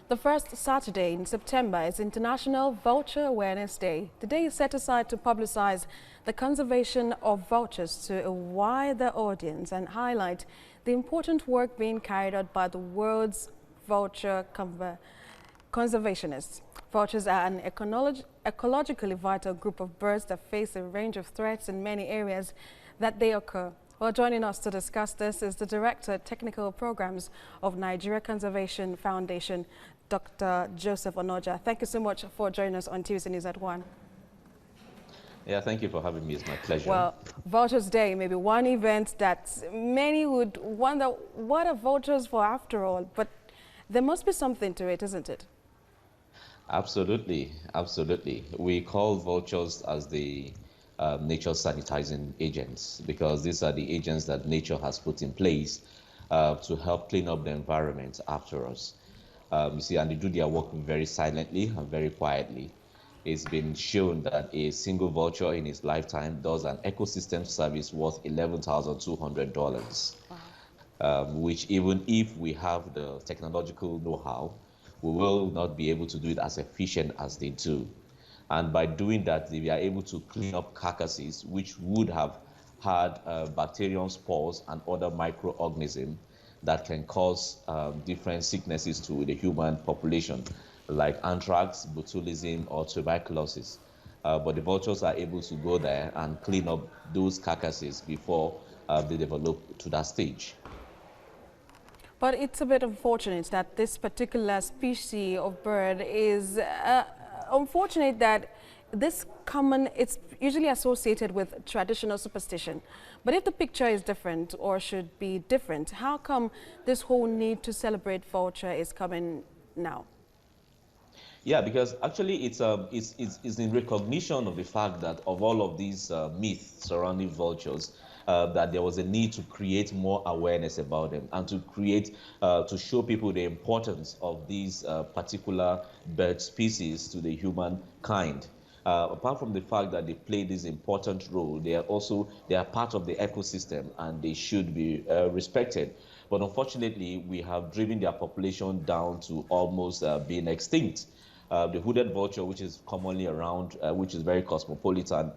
The first Saturday in September is International Vulture Awareness Day. The day is set aside to publicize the conservation of vultures to a wider audience and highlight the important work being carried out by the world's vulture conservationists. Vultures are an ecologically vital group of birds that face a range of threats in many areas that they occur. Well, joining us to discuss this is the Director of Technical Programs of Nigeria Conservation Foundation, Dr. Joseph Onaja. Thank you so much for joining us on Tuesday News at 1. Yeah, thank you for having me. It's my pleasure. Well, Vultures Day may be one event that many would wonder, what are vultures for after all? But there must be something to it, isn't it? Absolutely, absolutely. We call vultures as the nature sanitizing agents because these are the agents that nature has put in place to help clean up the environment after us. You see, and they do their work very silently and very quietly. It's been shown that a single vulture in its lifetime does an ecosystem service worth $11,200, which even if we have the technological know-how, we will not be able to do it as efficient as they do. And by doing that, they are able to clean up carcasses which would have had bacterium spores and other microorganisms that can cause different sicknesses to the human population, like anthrax, botulism, or tuberculosis. But the vultures are able to go there and clean up those carcasses before they develop to that stage. But it's a bit unfortunate that this particular species of bird is unfortunate that it's usually associated with traditional superstition. But if the picture is different or should be different, how come this whole need to celebrate vulture is coming now? Yeah, because actually it's in recognition of the fact that of all of these myths surrounding vultures, that there was a need to create more awareness about them and to create, to show people the importance of these particular bird species to the humankind. Apart from the fact that they play this important role, they are part of the ecosystem and they should be respected. But unfortunately, we have driven their population down to almost being extinct. The hooded vulture, which is commonly around, which is very cosmopolitan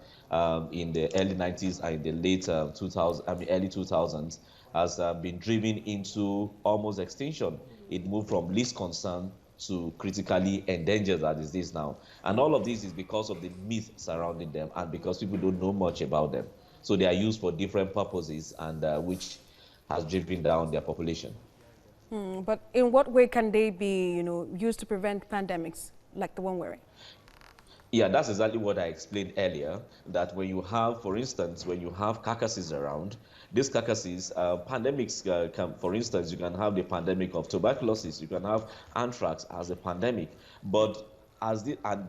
in the early 90s and in the late early 2000s, has been driven into almost extinction. It moved from least concern to critically endangered as it is now. And all of this is because of the myth surrounding them and because people don't know much about them. So they are used for different purposes and which has driven down their population. But in what way can they be, used to prevent pandemics like the one we're in? Yeah, that's exactly what I explained earlier, that when you have, for instance, when you have carcasses around, these carcasses, pandemics can, for instance, you can have the pandemic of tuberculosis, you can have anthrax as a pandemic, but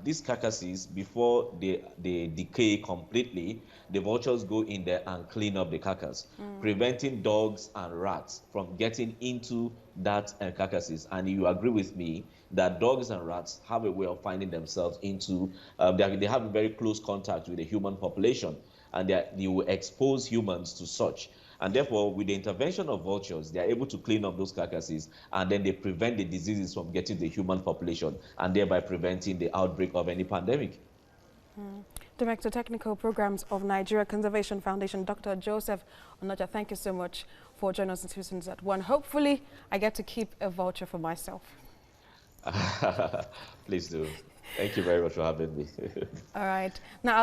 these carcasses, before they decay completely, the vultures go in there and clean up the carcass, preventing dogs and rats from getting into that carcasses. And you agree with me that dogs and rats have a way of finding themselves into, they have a very close contact with the human population, and they will expose humans to such. And therefore, with the intervention of vultures, they are able to clean up those carcasses, and then they prevent the diseases from getting the human population, and thereby preventing the outbreak of any pandemic. Director Technical Programs of Nigeria Conservation Foundation, Dr. Joseph Onaja, thank you so much for joining us in Tuesday News at 1. Hopefully, I get to keep a vulture for myself. Please do. Thank you very much for having me. All right. Now,